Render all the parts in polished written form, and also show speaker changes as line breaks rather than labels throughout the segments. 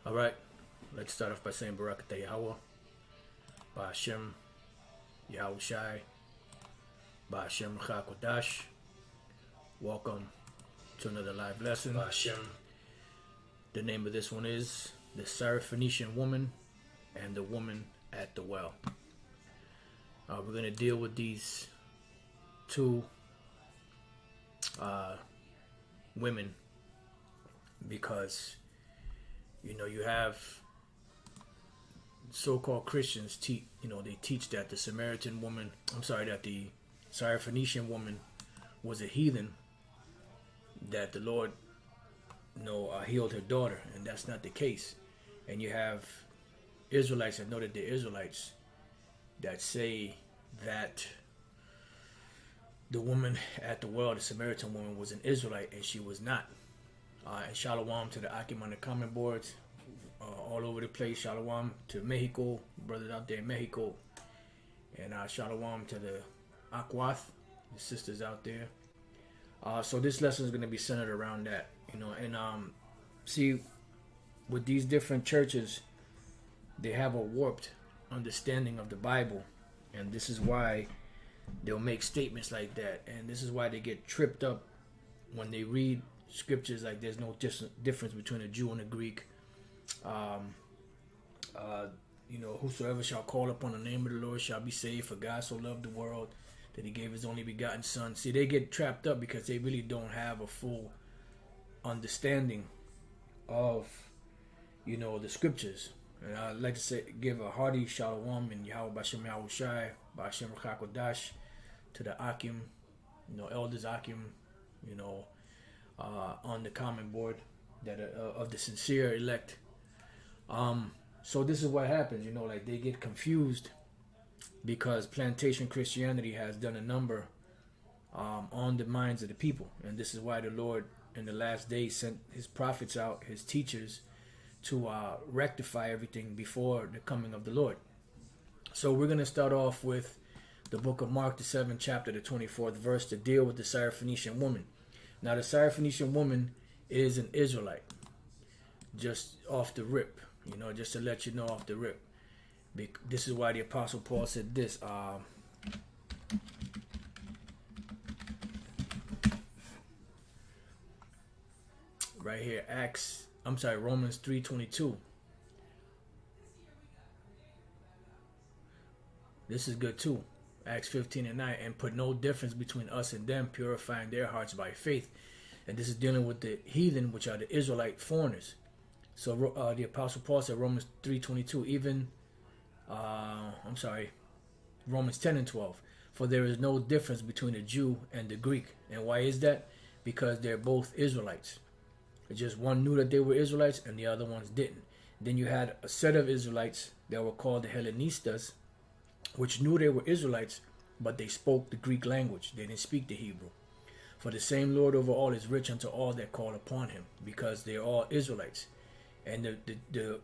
Alright, let's start off by saying Barakatah Yahawah, BaHa YAHAWASHI, BaHa QADASH. Welcome to another live lesson. BaHa. The name of this one is The Syrophenician Woman and the Woman at the Well. We're going to deal with these two women because you have so-called Christians they teach that the that the Syrophenician woman was a heathen, that the Lord healed her daughter, and that's not the case. And you have Israelites that know that they're Israelites that say that the woman at the well, the Samaritan woman, was an Israelite, and she was not. And shalom to the Akim on the comment boards all over the place. Shalom to Mexico, brothers out there in Mexico. And shalom to the Akwath, the sisters out there. So this lesson is going to be centered around that. And see, with these different churches, they have a warped understanding of the Bible. And this is why they'll make statements like that. And this is why they get tripped up when they read scriptures like there's no difference between a Jew and a Greek. Whosoever shall call upon the name of the Lord shall be saved, for God so loved the world that he gave his only begotten son. See, they get trapped up because they really don't have a full understanding of the scriptures. And I'd like to give a hearty shalom and YAHAWASHI, BaHa QADASH to the Akim, elders Akim, on the comment board that of the sincere elect. So this is what happens, they get confused because plantation Christianity has done a number on the minds of the people. And this is why the Lord in the last days sent his prophets out, his teachers, to rectify everything before the coming of the Lord. So we're going to start off with the book of Mark, the 7th chapter, the 24th verse, to deal with the Syrophenician woman. Now, the Syrophenician woman is an Israelite, just off the rip, just to let you know off the rip. This is why the Apostle Paul said this. Right here, Romans 3:22. This is good too. Acts 15:9, and put no difference between us and them, purifying their hearts by faith. And this is dealing with the heathen, which are the Israelite foreigners. So the Apostle Paul said, Romans 3:22, Romans 10:12. For there is no difference between the Jew and the Greek. And why is that? Because they're both Israelites. It's just one knew that they were Israelites and the other ones didn't. Then you had a set of Israelites that were called the Hellenistas, which knew they were Israelites, but they spoke the Greek language. They didn't speak the Hebrew. For the same Lord over all is rich unto all that call upon him, because they're all Israelites. And the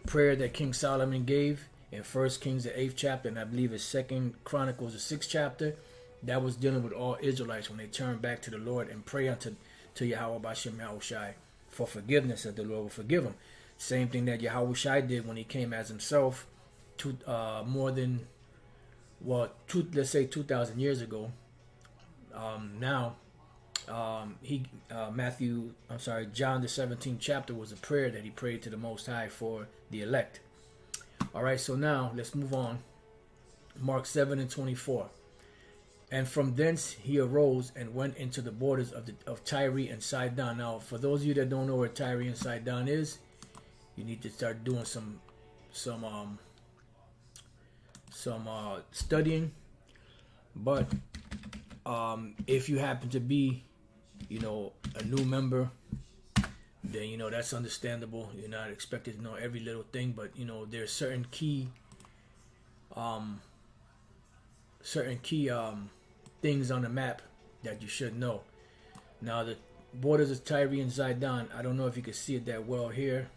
prayer that King Solomon gave in 1 Kings the 8th chapter, and I believe it's 2 Chronicles the 6th chapter, that was dealing with all Israelites when they turned back to the Lord and pray unto YAHAWASHI for forgiveness, that the Lord will forgive them. Same thing that YAHAWASHI did when he came as himself let's say 2,000 years ago. John the 17th chapter was a prayer that he prayed to the Most High for the elect. Alright, so now let's move on. Mark 7:24. And from thence he arose and went into the borders of Tyre and Sidon. Now, for those of you that don't know where Tyre and Sidon is, you need to start doing some studying. But if you happen to be, a new member, then that's understandable. You're not expected to know every little thing, but there's certain key things on the map that you should know. Now, the borders of Tyre and Sidon, I don't know if you can see it that well here.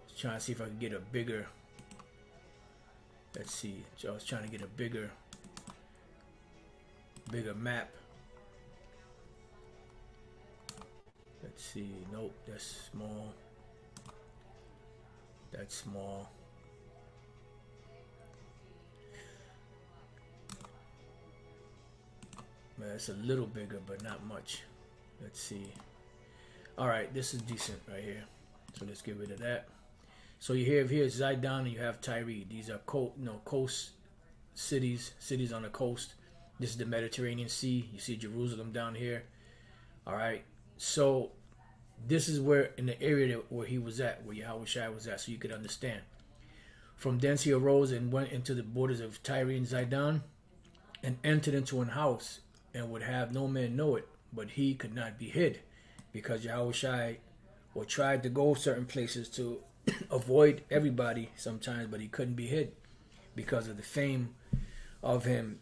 Just trying to see if I can get a bigger. Let's see. So I was trying to get a bigger map. Let's see. Nope, that's small. That's small. Man, it's a little bigger, but not much. Let's see. All right, this is decent right here. So let's get rid of that. So you have here Zidon and you have Tyre. These are coast cities on the coast. This is the Mediterranean Sea. You see Jerusalem down here. All right. So this is where in the area where he was at, where YAHAWASHI was at, so you could understand. From thence he arose and went into the borders of Tyre and Zidon, and entered into an house, and would have no man know it, but he could not be hid, because YAHAWASHI tried to go certain places to avoid everybody sometimes, but he couldn't be hid because of the fame of him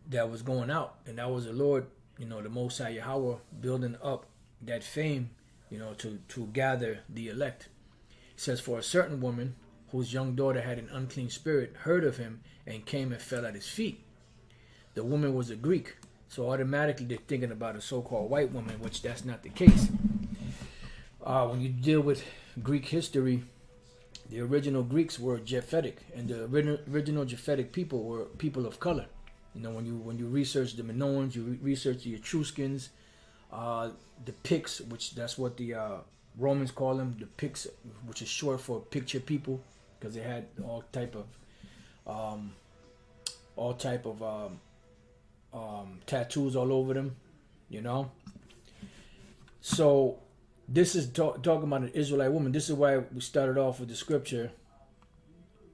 that was going out. And that was the Lord, the Most High Yahweh, building up that fame, to gather the elect. It says, for a certain woman whose young daughter had an unclean spirit heard of him and came and fell at his feet. The woman was a Greek, so automatically they're thinking about a so-called white woman, which that's not the case. When you deal with Greek history, the original Greeks were Japhetic, and the original Japhetic people were people of color. When you research the Minoans, you research the Etruscans, the Picts, which that's what the Romans call them, the Picts, which is short for picture people, because they had all type of tattoos all over them, So this is talking about an Israelite woman. This is why we started off with the scripture.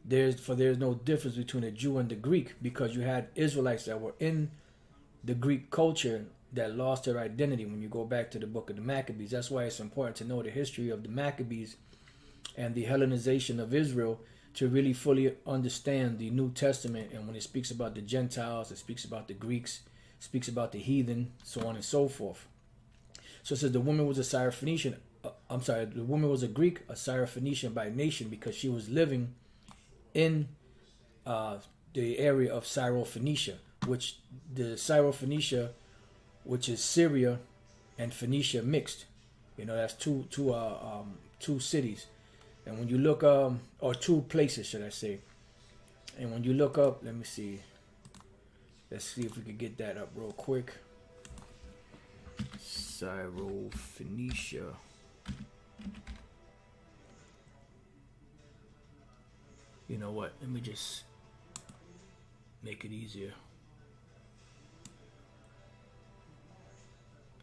There's no difference between a Jew and the Greek, because you had Israelites that were in the Greek culture that lost their identity. When you go back to the book of the Maccabees, that's why it's important to know the history of the Maccabees and the Hellenization of Israel, to really fully understand the New Testament. And when it speaks about the Gentiles, it speaks about the Greeks, it speaks about the heathen, so on and so forth. So it says the woman was a Syrophenician. The woman was a Greek, a Syrophenician by nation, because she was living in the area of Syrophoenicia, which the Syrophoenicia, which is Syria and Phoenicia mixed. That's two cities. And when you look or two places, should I say? And when you look up, let me see. Let's see if we can get that up real quick. Syrophoenicia. You know what? Let me just make it easier.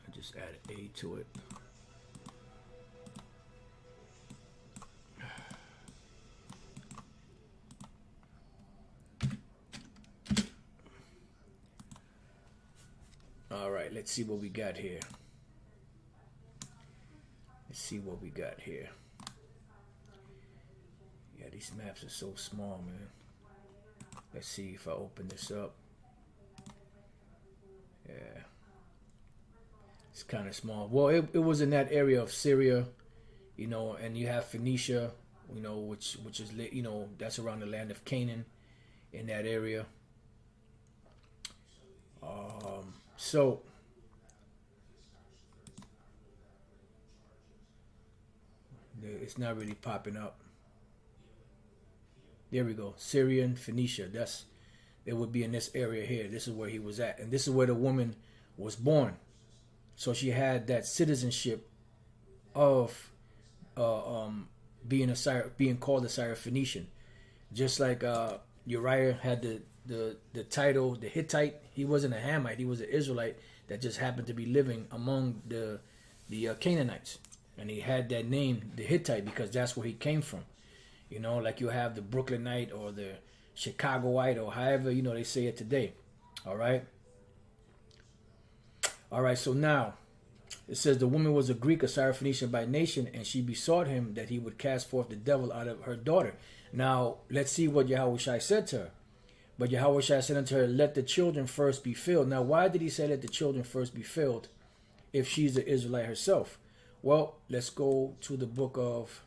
I just add an A to it. All right, let's see what we got here. Yeah, these maps are so small, man. Let's see if I open this up. Yeah. It's kind of small. Well, it was in that area of Syria, and you have Phoenicia, which is, that's around the land of Canaan in that area. So it's not really popping up. There we go. Syrian, Phoenicia. It would be in this area here. This is where he was at. And this is where the woman was born. So she had that citizenship of being called a Syrophenician. Just like Uriah had the title, the Hittite. He wasn't a Hamite. He was an Israelite that just happened to be living among the Canaanites. And he had that name, the Hittite, because that's where he came from. Like you have the Brooklynite or the Chicagoite, or however, they say it today. All right. So now it says the woman was a Greek, a Syrophoenician by nation, and she besought him that he would cast forth the devil out of her daughter. Now let's see what YAHAWASHI said to her. But YAHAWASHI said unto her, let the children first be filled. Now, why did he say let the children first be filled if she's the Israelite herself? Well, let's go to the book of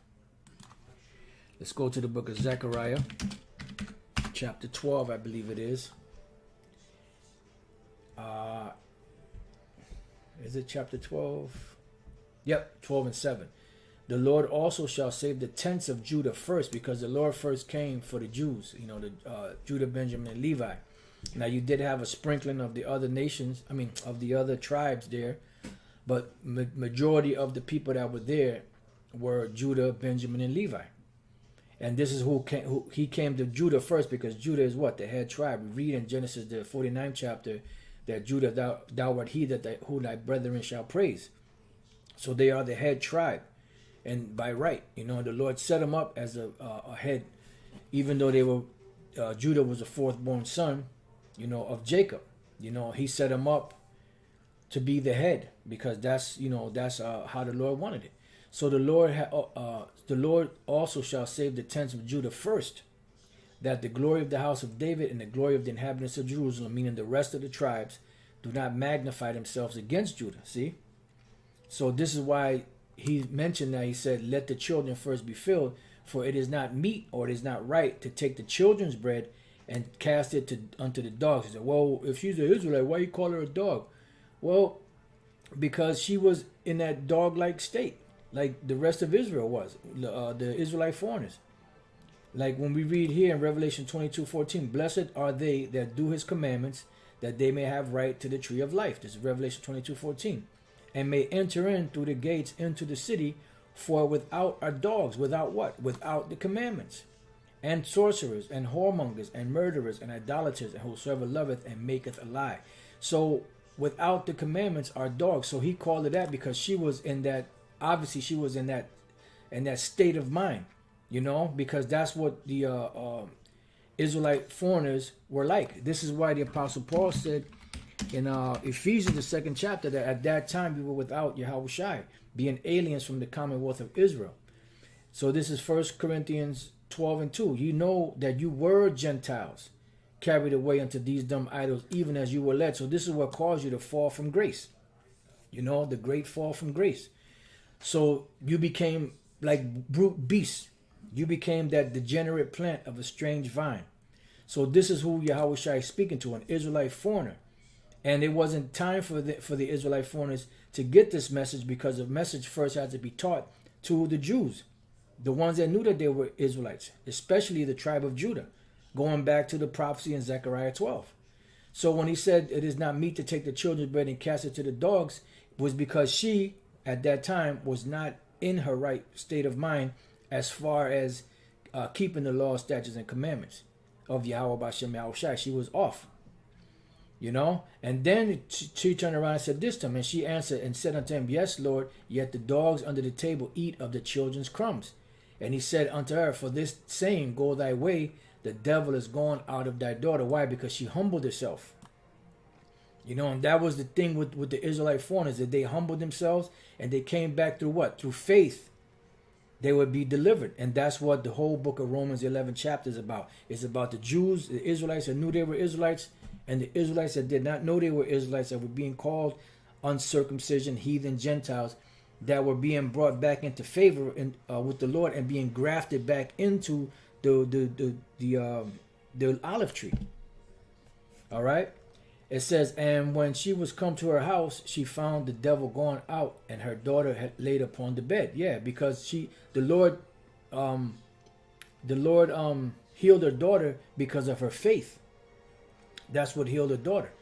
Zechariah, chapter 12, I believe it is. Is it chapter 12? Yep, 12 and 7. The Lord also shall save the tents of Judah first, because the Lord first came for the Jews, the Judah, Benjamin, and Levi. Now you did have a sprinkling of the other nations, of the other tribes there, but majority of the people that were there were Judah, Benjamin, and Levi. And this is he came to Judah first, because Judah is what? The head tribe. We read in Genesis, the 49th chapter, that Judah, thou art he who thy brethren shall praise. So they are the head tribe. And by right, the Lord set them up as a head, even though they were, Judah was the fourth born son, of Jacob. He set him up to be the head, because that's how the Lord wanted it. So the Lord also shall save the tents of Judah first, that the glory of the house of David and the glory of the inhabitants of Jerusalem, meaning the rest of the tribes, do not magnify themselves against Judah. See? So this is why he mentioned that. He said, let the children first be filled, for it is not meet or it is not right to take the children's bread and cast it unto the dogs. He said, well, if she's an Israelite, why you call her a dog? Well, because she was in that dog-like state, like the rest of Israel was, the Israelite foreigners. Like when we read here in Revelation 22:14, blessed are they that do his commandments, that they may have right to the tree of life. This is Revelation 22:14. And may enter in through the gates into the city, for without are dogs. Without what? Without the commandments. And sorcerers, and whoremongers, and murderers, and idolaters, and whosoever loveth and maketh a lie. So without the commandments are dogs. So he called it that because she was in that, obviously she was in that state of mind, because that's what the Israelite foreigners were like. This is why the Apostle Paul said in Ephesians, the 2nd chapter, that at that time we were without YAHAWASHI, being aliens from the commonwealth of Israel. So this is 1 Corinthians 12 and 2. You know that you were Gentiles, carried away unto these dumb idols, even as you were led. So this is what caused you to fall from grace. The great fall from grace. So you became like brute beasts. You became that degenerate plant of a strange vine. So this is who YAHAWASHI is speaking to, an Israelite foreigner. And it wasn't time for the Israelite foreigners to get this message, because the message first had to be taught to the Jews, the ones that knew that they were Israelites, especially the tribe of Judah, going back to the prophecy in Zechariah 12. So when he said it is not meet to take the children's bread and cast it to the dogs, it was because she, at that time, was not in her right state of mind as far as keeping the law, statutes, and commandments of Yahweh B'Shem Yahushai. She was off. And then she turned around and said this to him, and she answered and said unto him, yes, Lord, yet the dogs under the table eat of the children's crumbs. And he said unto her, for this same go thy way, the devil is gone out of thy daughter. Why? Because she humbled herself. And that was the thing with the Israelite foreigners, that they humbled themselves and they came back through what? Through faith. They would be delivered. And that's what the whole book of Romans 11 chapter is about. It's about the Jews, the Israelites that knew they were Israelites, and the Israelites that did not know they were Israelites, that were being called uncircumcision, heathen Gentiles, that were being brought back into favor with the Lord and being grafted back into the olive tree. All right. It says, and when she was come to her house, she found the devil gone out, and her daughter had laid upon the bed. Yeah, because the Lord healed her daughter because of her faith. That's what healed her daughter.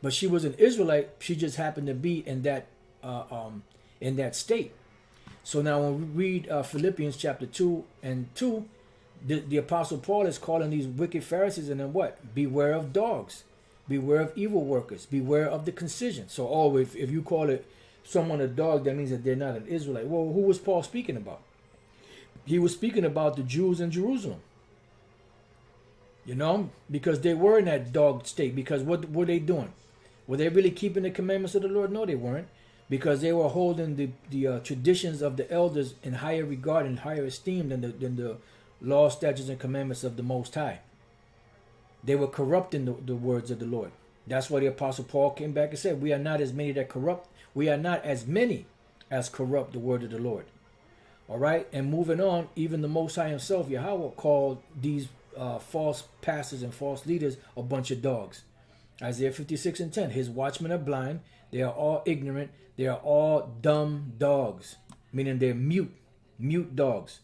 But she was an Israelite. She just happened to be in that state. So now when we read Philippians chapter 2 and 2, the Apostle Paul is calling these wicked Pharisees, and then what? Beware of dogs. Beware of evil workers. Beware of the concision. So, if you call it someone a dog, that means that they're not an Israelite. Well, who was Paul speaking about? He was speaking about the Jews in Jerusalem. Because they were in that dog state. Because what were they doing? Were they really keeping the commandments of the Lord? No, they weren't. Because they were holding the traditions of the elders in higher regard and higher esteem than the law, statutes, and commandments of the Most High. They were corrupting the words of the Lord. That's why the Apostle Paul came back and said, we are not as many that corrupt. We are not as many as corrupt the word of the Lord. All right. And moving on, even the Most High himself, Yahweh, called these false pastors and false leaders a bunch of dogs. Isaiah 56 and 10, his watchmen are blind. They are all ignorant. They are all dumb dogs, meaning they're mute dogs.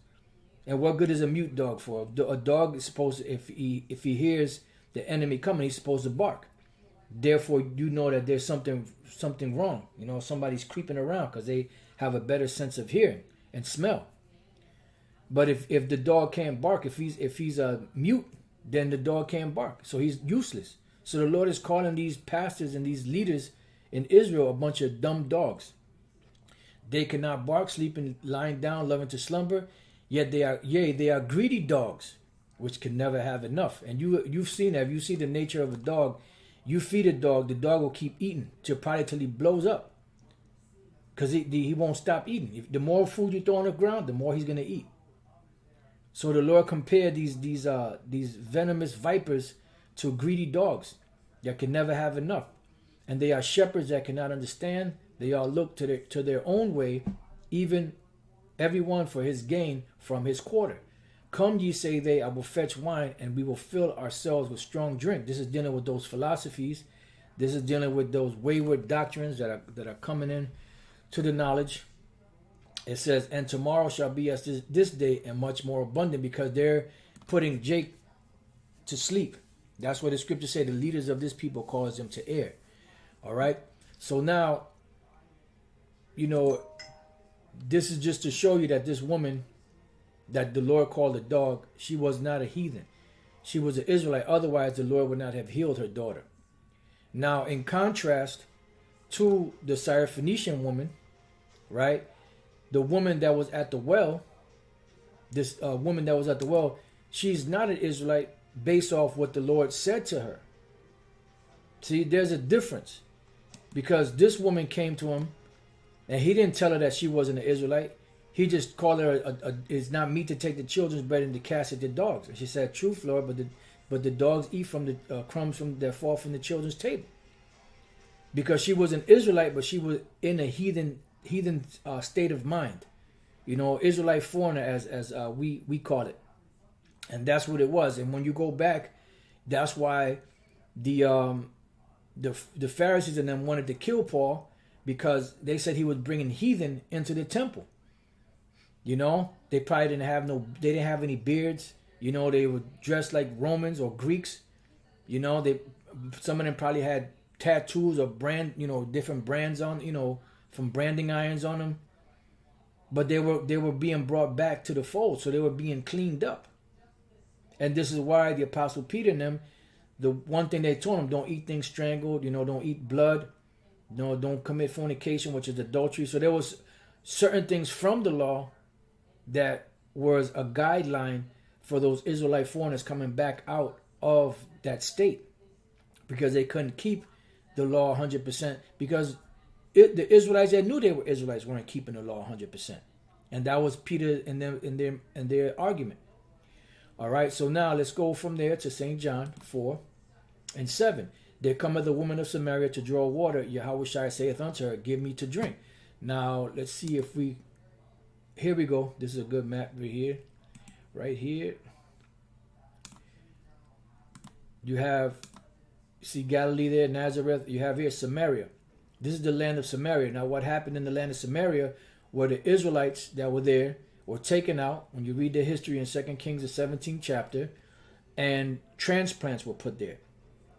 And what good is a mute dog for? A dog is supposed to, if he hears the enemy coming, he's supposed to bark. Therefore, you know that there's something wrong. You know, somebody's creeping around because they have a better sense of hearing and smell. But if the dog can't bark, if he's a mute, then the dog can't bark. So he's useless. So the Lord is calling these pastors and these leaders in Israel a bunch of dumb dogs. They cannot bark, sleeping, lying down, loving to slumber. Yet they are greedy dogs, which can never have enough. And you've seen that. If you see the nature of a dog, you feed a dog, the dog will keep eating probably till he blows up. Because he won't stop eating. The more food you throw on the ground, the more he's going to eat. So the Lord compared these venomous vipers to greedy dogs that can never have enough. And they are shepherds that cannot understand. They all look to their own way, even everyone for his gain from his quarter. Come ye, say they, I will fetch wine, and we will fill ourselves with strong drink. This is dealing with those philosophies. This is dealing with those wayward doctrines that are coming in to the knowledge. It says, and tomorrow shall be as this day, and much more abundant, because they're putting Jake to sleep. That's what the scripture say. The leaders of this people cause them to err. All right. So now, you know, this is just to show you that this woman that the Lord called a dog, she was not a heathen. She was an Israelite. Otherwise, the Lord would not have healed her daughter. Now, in contrast to the Syrophenician woman, right? The woman that was at the well, this woman that was at the well, she's not an Israelite based off what the Lord said to her. See, there's a difference. Because this woman came to him, and he didn't tell her that she wasn't an Israelite. He just called her, it's not meet to take the children's bread and to cast it to dogs. And she said, truth, Lord, but the dogs eat from the crumbs that fall from the children's table. Because she was an Israelite, but she was in a heathen state of mind. You know, Israelite foreigner, as we call it. And that's what it was. And when you go back, that's why the Pharisees and them wanted to kill Paul, because they said he was bringing heathen into the temple. You know, they probably didn't have any beards. You know, they were dressed like Romans or Greeks. You know, some of them probably had tattoos or different brands on, from branding irons on them. But they were being brought back to the fold, so they were being cleaned up. And this is why the Apostle Peter and them, the one thing they told them, don't eat things strangled, don't eat blood, don't commit fornication, which is adultery. So there was certain things from the law that was a guideline for those Israelite foreigners coming back out of that state, because they couldn't keep the law 100%, because the Israelites that knew they were Israelites weren't keeping the law 100%. And that was Peter and them in their argument. All right, so now let's go from there to St. John 4:7. There cometh a woman of Samaria to draw water. YAHAWASHI saith unto her, give me to drink. Now, let's see if here we go. This is a good map right here. Right here. You see Galilee there, Nazareth. You have here Samaria. This is the land of Samaria. Now, what happened in the land of Samaria were the Israelites that were there were taken out. When you read their history in 2 Kings, the 17th chapter, and transplants were put there.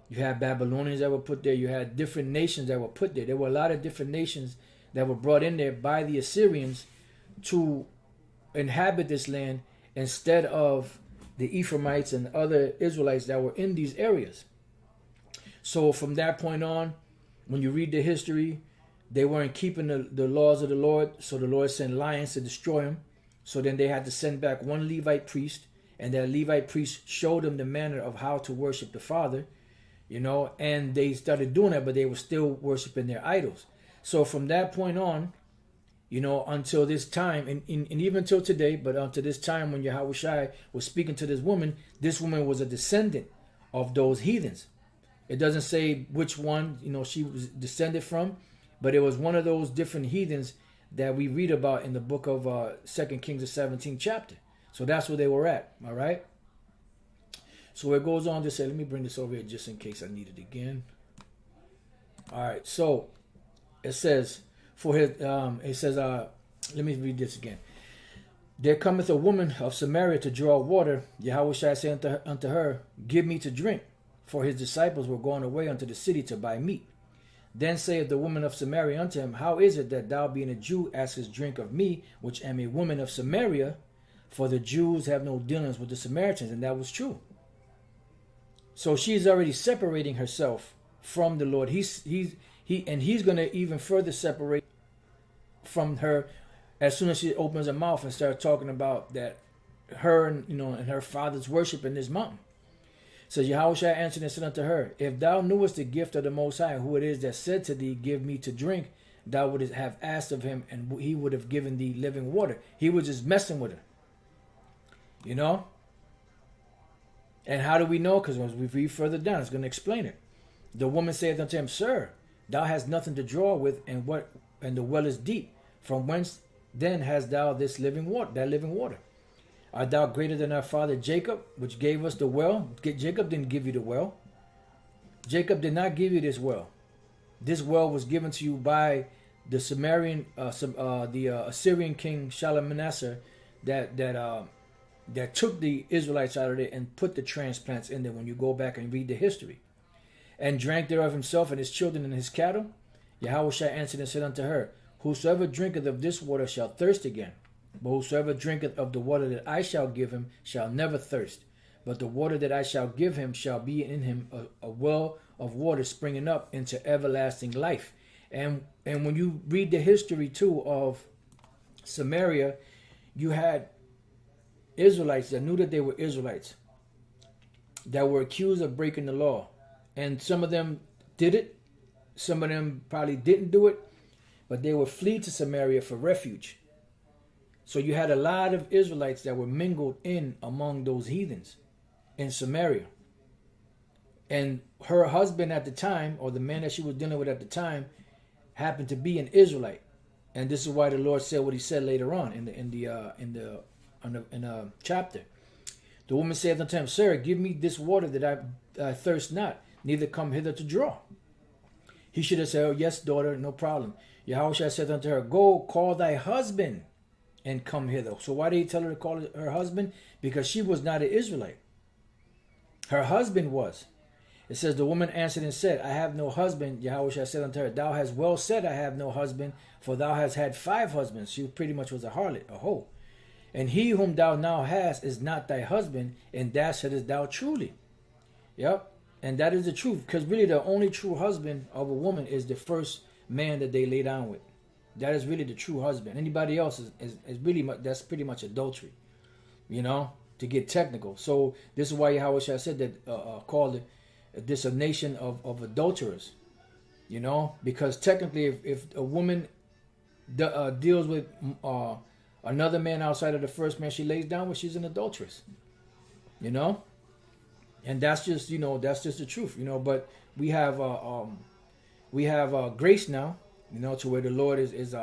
You had Babylonians that were put there. You had different nations that were put there. There were a lot of different nations that were brought in there by the Assyrians to inhabit this land instead of the Ephraimites and other Israelites that were in these areas. So from that point on, when you read the history, they weren't keeping the laws of the Lord. So the Lord sent lions to destroy them. So then they had to send back one Levite priest, and that Levite priest showed them the manner of how to worship the Father, and they started doing that, but they were still worshiping their idols. So from that point on, until this time, and even until today, but until this time when YAHAWASHI was speaking to this woman was a descendant of those heathens. It doesn't say which one, she was descended from, but it was one of those different heathens that we read about in the book of 2 Kings, the 17th chapter. So that's where they were at, all right? So it goes on to say, let me bring this over here just in case I need it again. All right, so it says, for his, it says, let me read this again. There cometh a woman of Samaria to draw water. Yahawashi said unto her, give me to drink. For his disciples were going away unto the city to buy meat. Then saith the woman of Samaria unto him, how is it that thou being a Jew askest drink of me, which am a woman of Samaria? For the Jews have no dealings with the Samaritans. And that was true. So she's already separating herself from the Lord. He's going to even further separate from her as soon as she opens her mouth and starts talking about that her and and her father's worship in this mountain. Says Yahawashi answered and said unto her, if thou knewest the gift of the Most High, who it is that said to thee, give me to drink, thou wouldst have asked of him, and he would have given thee living water. He was just messing with her. And how do we know? Because when we read further down, it's going to explain it. The woman saith unto him, sir, thou hast nothing to draw with, and the well is deep. From whence then hast thou this living water, that living water? Art thou greater than our father Jacob, which gave us the well? Jacob didn't give you the well. Jacob did not give you this well. This well was given to you by the Assyrian king Shalmaneser that took the Israelites out of there and put the transplants in there when you go back and read the history. And drank thereof himself and his children and his cattle. Yahawashi answered and said unto her, whosoever drinketh of this water shall thirst again. But whosoever drinketh of the water that I shall give him shall never thirst. But the water that I shall give him shall be in him a well of water springing up into everlasting life. And when you read the history too of Samaria, you had Israelites that knew that they were Israelites that were accused of breaking the law. And some of them did it. Some of them probably didn't do it. But they would flee to Samaria for refuge. So you had a lot of Israelites that were mingled in among those heathens in Samaria. And her husband at the time, or the man that she was dealing with at the time, happened to be an Israelite. And this is why the Lord said what he said later on in the chapter. The woman said unto him, sir, give me this water that I thirst not, neither come hither to draw. He should have said, oh, yes, daughter, no problem. Yahawashi said unto her, go call thy husband and come hither. So why did he tell her to call her husband? Because she was not an Israelite. Her husband was. It says, the woman answered and said, I have no husband. Yahawashi said unto her, thou hast well said, I have no husband, for thou hast had 5 husbands. She pretty much was a harlot, a hoe. And he whom thou now hast is not thy husband, and that saidest thou truly. Yep. And that is the truth. Because really the only true husband of a woman is the first man that they lay down with. That is really the true husband. Anybody else is really that's pretty much adultery, to get technical. So this is why Yahawashi said that called this a nation of adulterers, because technically if a woman deals with another man outside of the first man she lays down with, she's an adulteress, and that's just that's just the truth, But we have grace now. To where the Lord is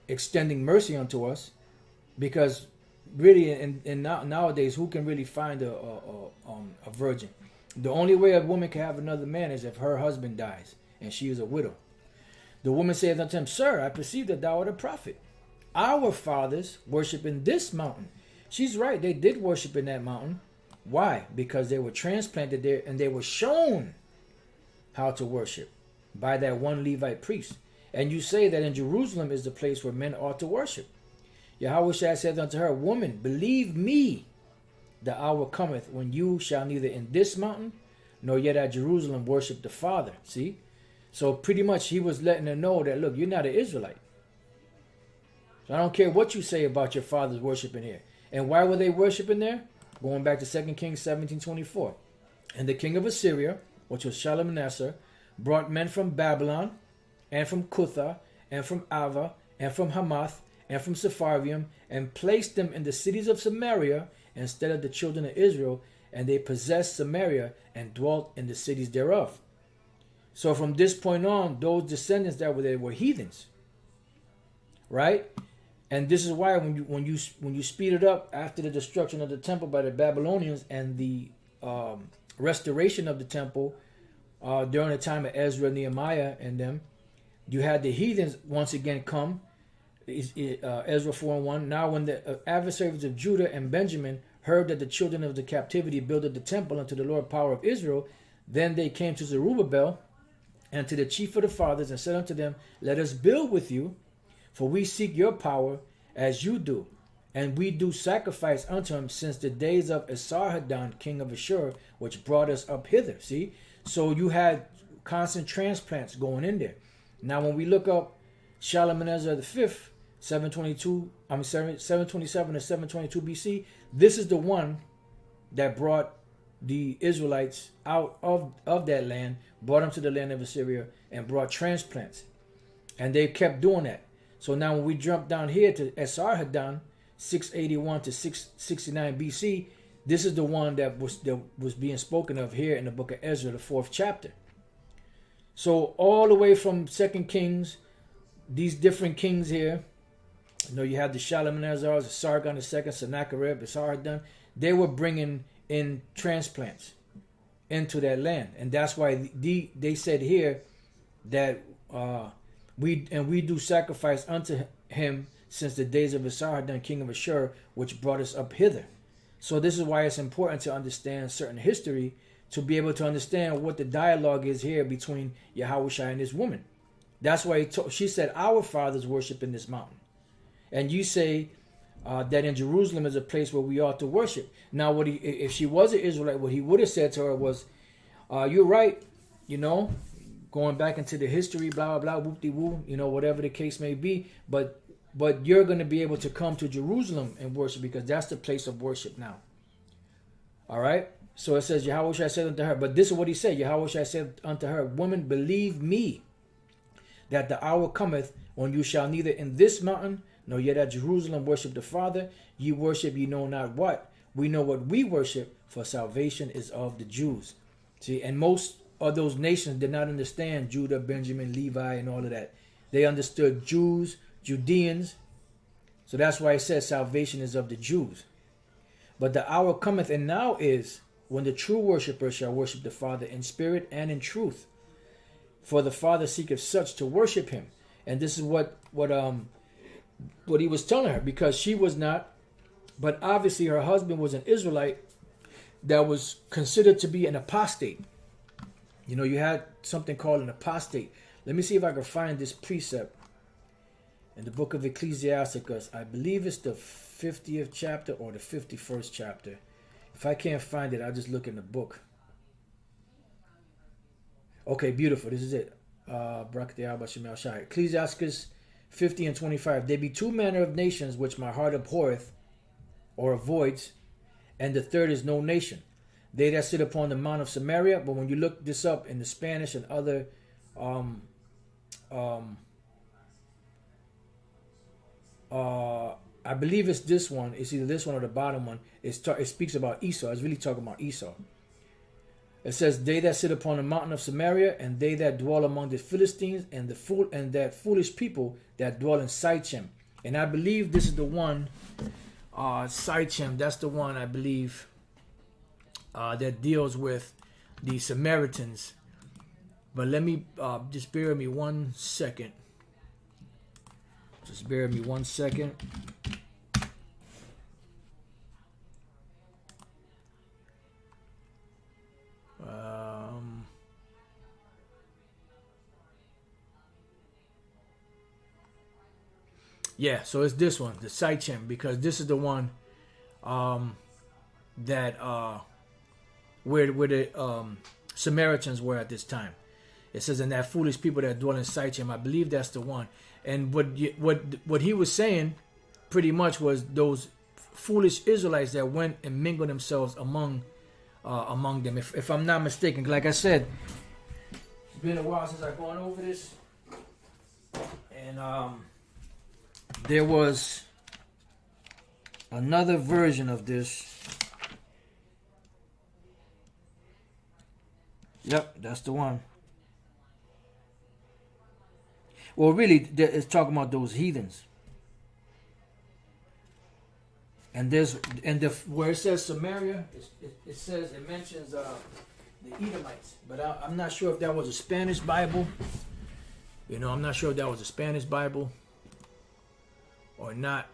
extending mercy unto us, because really, in nowadays, who can really find a virgin? The only way a woman can have another man is if her husband dies and she is a widow. The woman said unto him, sir, I perceive that thou art a prophet. Our fathers worship in this mountain. She's right; they did worship in that mountain. Why? Because they were transplanted there and they were shown how to worship by that one Levite priest. And you say that in Jerusalem is the place where men ought to worship. Yahawashi said unto her, woman, believe me, the hour cometh when you shall neither in this mountain nor yet at Jerusalem worship the Father. See? So pretty much he was letting her know that, look, you're not an Israelite. So I don't care what you say about your fathers worshiping here. And why were they worshiping there? Going back to 2 Kings 17:24. And the king of Assyria, which was Shalmaneser, brought men from Babylon, and from Cutha, and from Ava, and from Hamath, and from Sepharvaim, and placed them in the cities of Samaria instead of the children of Israel, and they possessed Samaria and dwelt in the cities thereof. So from this point on, those descendants that were there were heathens, right? And this is why when you speed it up after the destruction of the temple by the Babylonians and the restoration of the temple during the time of Ezra, Nehemiah, and them. You had the heathens once again come. Ezra 4:1. Now when the adversaries of Judah and Benjamin heard that the children of the captivity builded the temple unto the Lord power of Israel, then they came to Zerubbabel and to the chief of the fathers, and said unto them, Let us build with you, for we seek your power as you do. And we do sacrifice unto him since the days of Esarhaddon, king of Ashur, which brought us up hither. See? So you had constant transplants going in there. Now when we look up Shalmaneser V, 727 to 722 BC, this is the one that brought the Israelites out of that land, brought them to the land of Assyria, and brought transplants. And they kept doing that. So now when we jump down here to Esarhaddon, 681 to 669 BC, this is the one that was being spoken of here in the book of Ezra, the 4th chapter. So all the way from 2 Kings, these different kings here, you know, you have the Shalmaneser, the Sargon II, Sennacherib, Esarhaddon. They were bringing in transplants into that land, and that's why they said here that we do sacrifice unto him since the days of Esarhaddon, king of Ashur, which brought us up hither. So this is why it's important to understand certain history to be able to understand what the dialogue is here between YAHAWASHI and this woman. That's why she said, our fathers worship in this mountain. And you say that in Jerusalem is a place where we ought to worship. Now, if she was an Israelite, what he would have said to her was, you're right, you know, going back into the history, blah, blah, blah, whoop-de-woo, you know, whatever the case may be. But you're going to be able to come to Jerusalem and worship because that's the place of worship now. All right? So it says, YAHAWASHI said unto her, but this is what he said. YAHAWASHI said unto her, woman, believe me that the hour cometh when you shall neither in this mountain nor yet at Jerusalem worship the Father. Ye worship ye know not what. We know what we worship, for salvation is of the Jews. See, and most of those nations did not understand Judah, Benjamin, Levi, and all of that. They understood Jews, Judeans. So that's why it says salvation is of the Jews. But the hour cometh, and now is, when the true worshippers shall worship the Father in spirit and in truth. For the Father seeketh such to worship him. And this is what he was telling her, because she was not, but obviously her husband was an Israelite that was considered to be an apostate. You know, you had something called an apostate. Let me see if I can find this precept in the book of Ecclesiasticus. I believe it's the 50th chapter or the 51st chapter. If I can't find it, I'll just look in the book. Okay, beautiful. This is it. Ecclesiasticus 50 and 25. There be two manner of nations which my heart abhorreth or avoids, and the third is no nation. They that sit upon the mount of Samaria. But when you look this up in the Spanish and other I believe it's this one. It's either this one or the bottom one. It speaks about Esau. It's really talking about Esau. It says, they that sit upon the mountain of Samaria, and they that dwell among the Philistines, and that foolish people that dwell in Sychem. And I believe this is the one, Sychem. That's the one I believe that deals with the Samaritans. But let me just bear with me 1 second. Just bear with me 1 second. Yeah, so it's this one, the Sychem, because this is the one that where the Samaritans were at this time. It says, and that foolish people that dwell in Sychem. I believe that's the one. And what he was saying pretty much was those foolish Israelites that went and mingled themselves among them. If I'm not mistaken, like I said, it's been a while since I've gone over this, and there was another version of this. Yep, that's the one. Well, really, it's talking about those heathens. And where it says Samaria, it mentions the Edomites. But I'm not sure if that was a Spanish Bible. You know, I'm not sure if that was a Spanish Bible or not.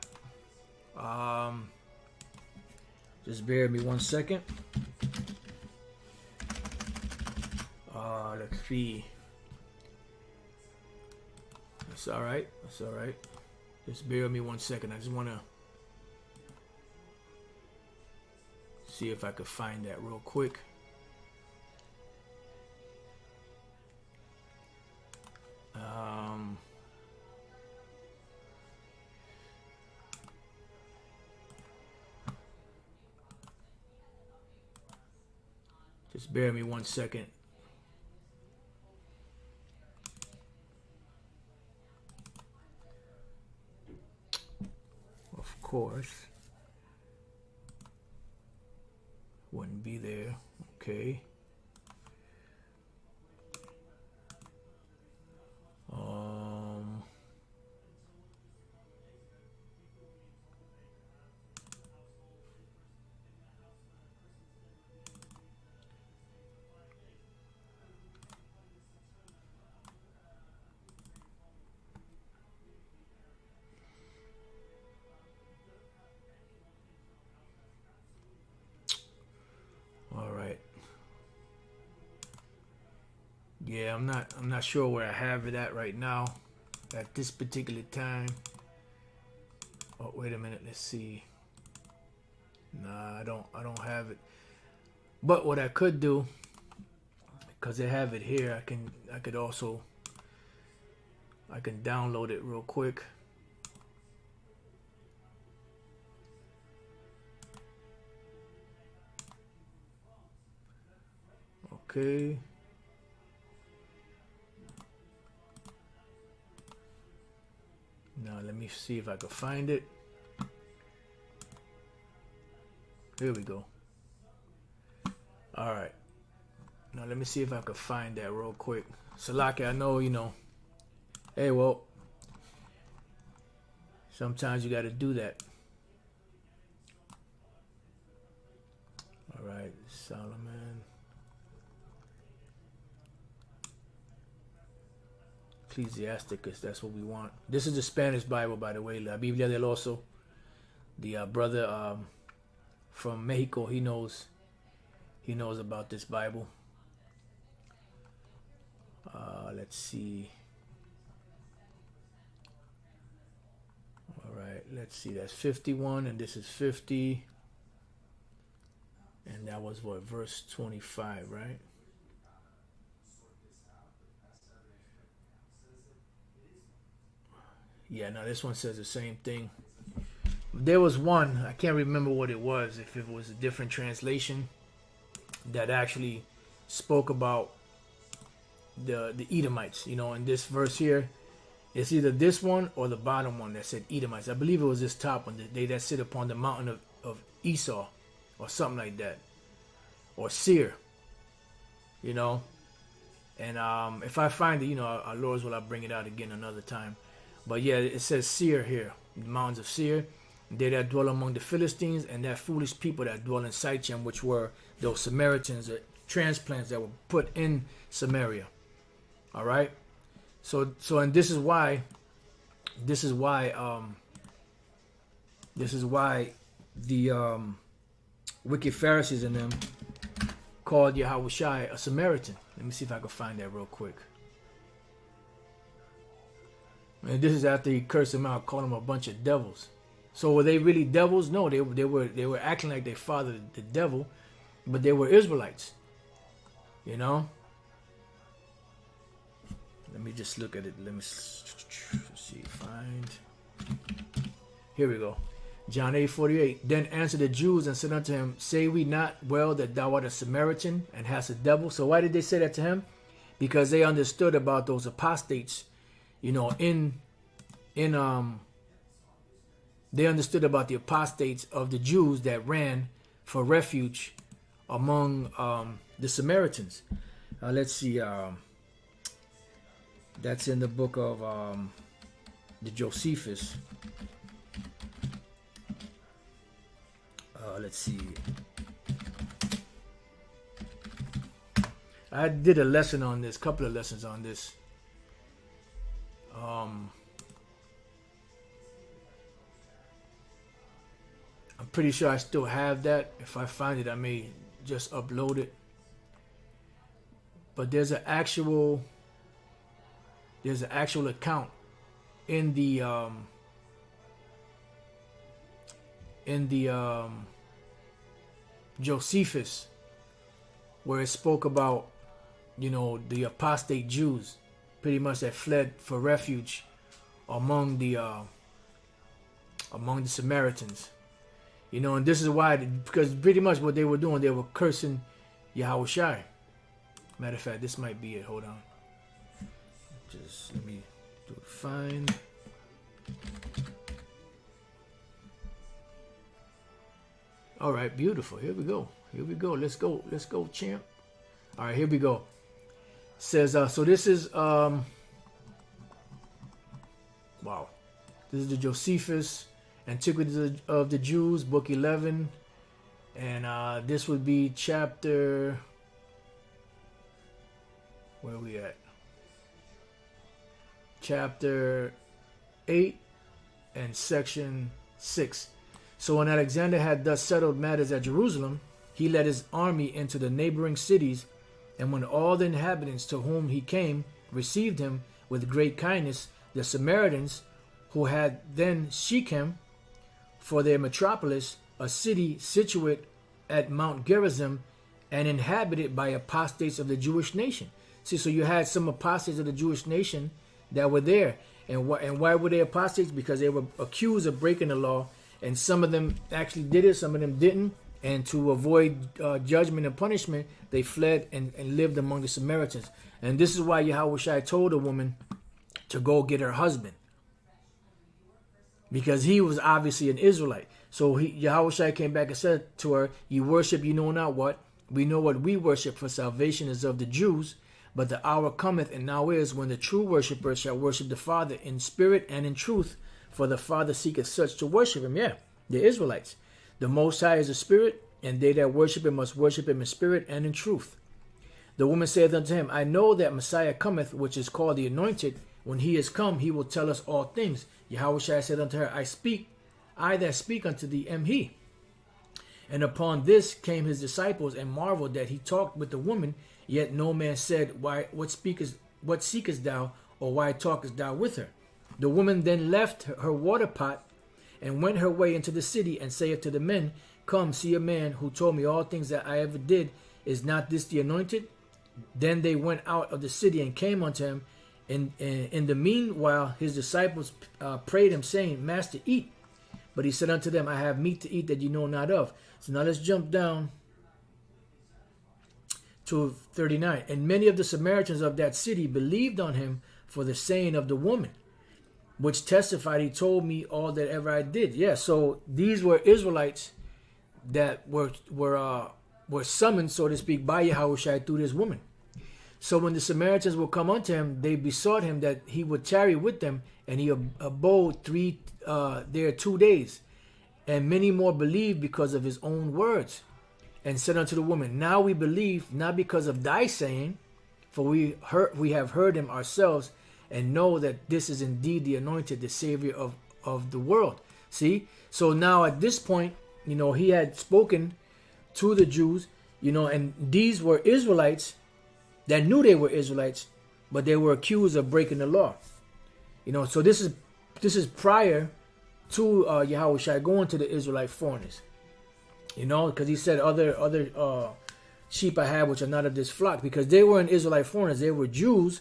Just bear with me 1 second. Let's see. That's all right. That's all right. Just bear with me 1 second. I just want to see if I could find that real quick. Just bear with me 1 second. Of course. Wouldn't be there. Okay. All right. Yeah, I'm not sure where I have it at right now at this particular time. Oh, wait a minute, let's see. Nah, I don't have it. But what I could do, because I have it here, I could download it real quick. Okay. Now let me see if I can find it. Here we go. All right. Now let me see if I can find that real quick. Salaki, I know, you know. Hey, well, sometimes you got to do that. All right, Solomon. Ecclesiasticus, that's what we want. This is the Spanish Bible, by the way. La Biblia del Oso. The brother from Mexico, he knows about this Bible. Let's see. All right, let's see. That's 51, and this is 50. And that was what, verse 25, right? Yeah, now this one says the same thing. There was one, I can't remember what it was, if it was a different translation that actually spoke about the Edomites. You know, in this verse here, it's either this one or the bottom one that said Edomites. I believe it was this top one, they that sit upon the mountain of Esau, or something like that, or Seir. You know, and if I find it, you know, our Lord's will, I'll bring it out again another time. But yeah, it says Seir here, the mountains of Seir. They that dwell among the Philistines, and that foolish people that dwell in Syrophenician, which were those Samaritans, transplants that were put in Samaria. All right. So and this is why the wicked Pharisees and them called YAHAWASHI a Samaritan. Let me see if I can find that real quick. And this is after he cursed them out, called them a bunch of devils. So were they really devils? No, they were acting like their father, the devil, but they were Israelites. You know. Let me just look at it. Let me see. Find. Here we go. John 8:48. Then answered the Jews and said unto him, Say we not well that thou art a Samaritan and hast a devil? So why did they say that to him? Because they understood about those apostates. You know, they understood about the apostates of the Jews that ran for refuge among the Samaritans. Let's see. That's in the book of the Josephus. Let's see. I did a lesson on this, couple of lessons on this. I'm pretty sure I still have that. If I find it, I may just upload it. But there's an actual account in the Josephus, where it spoke about, you know, the apostate Jews, pretty much that fled for refuge among the Samaritans. You know, and this is why, because pretty much what they were doing, they were cursing YAHAWASHI. Matter of fact, this might be it. Hold on. Just let me do it. Find. All right, beautiful. Here we go. Here we go. Let's go. Let's go, champ. All right, here we go. Says, so this is, wow. This is the Josephus, Antiquities of the Jews, book 11. And this would be chapter, where are we at? Chapter 8 and section 6. So when Alexander had thus settled matters at Jerusalem, he led his army into the neighboring cities, and when all the inhabitants to whom he came received him with great kindness, the Samaritans, who had then Shechem for their metropolis, a city situate at Mount Gerizim and inhabited by apostates of the Jewish nation. See, so you had some apostates of the Jewish nation that were there. And why were they apostates? Because they were accused of breaking the law. And some of them actually did it, some of them didn't. And to avoid judgment and punishment, they fled and lived among the Samaritans. And this is why YAHAWASHI told a woman to go get her husband, because he was obviously an Israelite. So YAHAWASHI came back and said to her, you worship you know not what. We know what we worship, for salvation is of the Jews. But the hour cometh, and now is, when the true worshippers shall worship the Father in spirit and in truth. For the Father seeketh such to worship him. Yeah, the Israelites. The Most High is a spirit, and they that worship him must worship him in spirit and in truth. The woman saith unto him, I know that Messiah cometh, which is called the Anointed. When he is come, he will tell us all things. YAHAWASHI said unto her, I that speak unto thee am he. And upon this came his disciples, and marveled that he talked with the woman. Yet no man said, what seekest thou, or why talkest thou with her? The woman then left her water pot, and went her way into the city, and saith to the men, Come, see a man who told me all things that I ever did. Is not this the Anointed? Then they went out of the city and came unto him. In the meanwhile, his disciples prayed him, saying, Master, eat. But he said unto them, I have meat to eat that you know not of. So now let's jump down to 39. And many of the Samaritans of that city believed on him for the saying of the woman, which testified, he told me all that ever I did. Yeah, so these were Israelites that were summoned, so to speak, by YAHAWASHI through this woman. So when the Samaritans would come unto him, they besought him that he would tarry with them, and he abode there 2 days. And many more believed because of his own words, and said unto the woman, Now we believe, not because of thy saying, for we have heard him ourselves, and know that this is indeed the Anointed, the Savior of the world. See? So now at this point, you know, he had spoken to the Jews, you know, and these were Israelites that knew they were Israelites, but they were accused of breaking the law. You know, so this is prior to YAHAWASHI going to the Israelite foreigners. You know, because he said other sheep I have which are not of this flock, because they weren't Israelite foreigners. They were Jews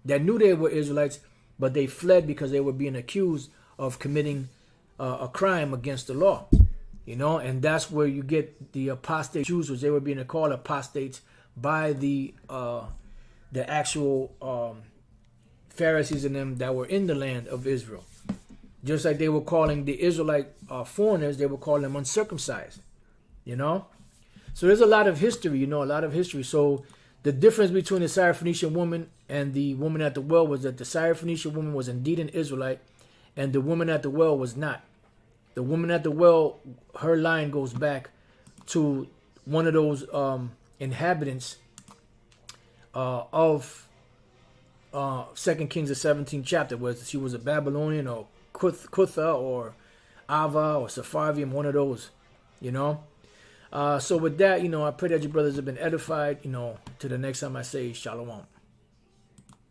that knew they were Israelites, but they fled because they were being accused of committing a crime against the law. You know, and that's where you get the apostate Jews, which they were being called apostates by the actual Pharisees and them that were in the land of Israel. Just like they were calling the Israelite foreigners, they were calling them uncircumcised. You know? So there's a lot of history, you know, a lot of history. So the difference between the Syrophenician woman and the woman at the well was that the Syrophenician woman was indeed an Israelite, and the woman at the well was not. The woman at the well, her line goes back to one of those inhabitants of 2 Kings, the 17th chapter, whether she was a Babylonian or Cutha or Ava or Sepharvaim, one of those, you know. So with that, you know, I pray that you brothers have been edified. You know, to the next time I say shalom.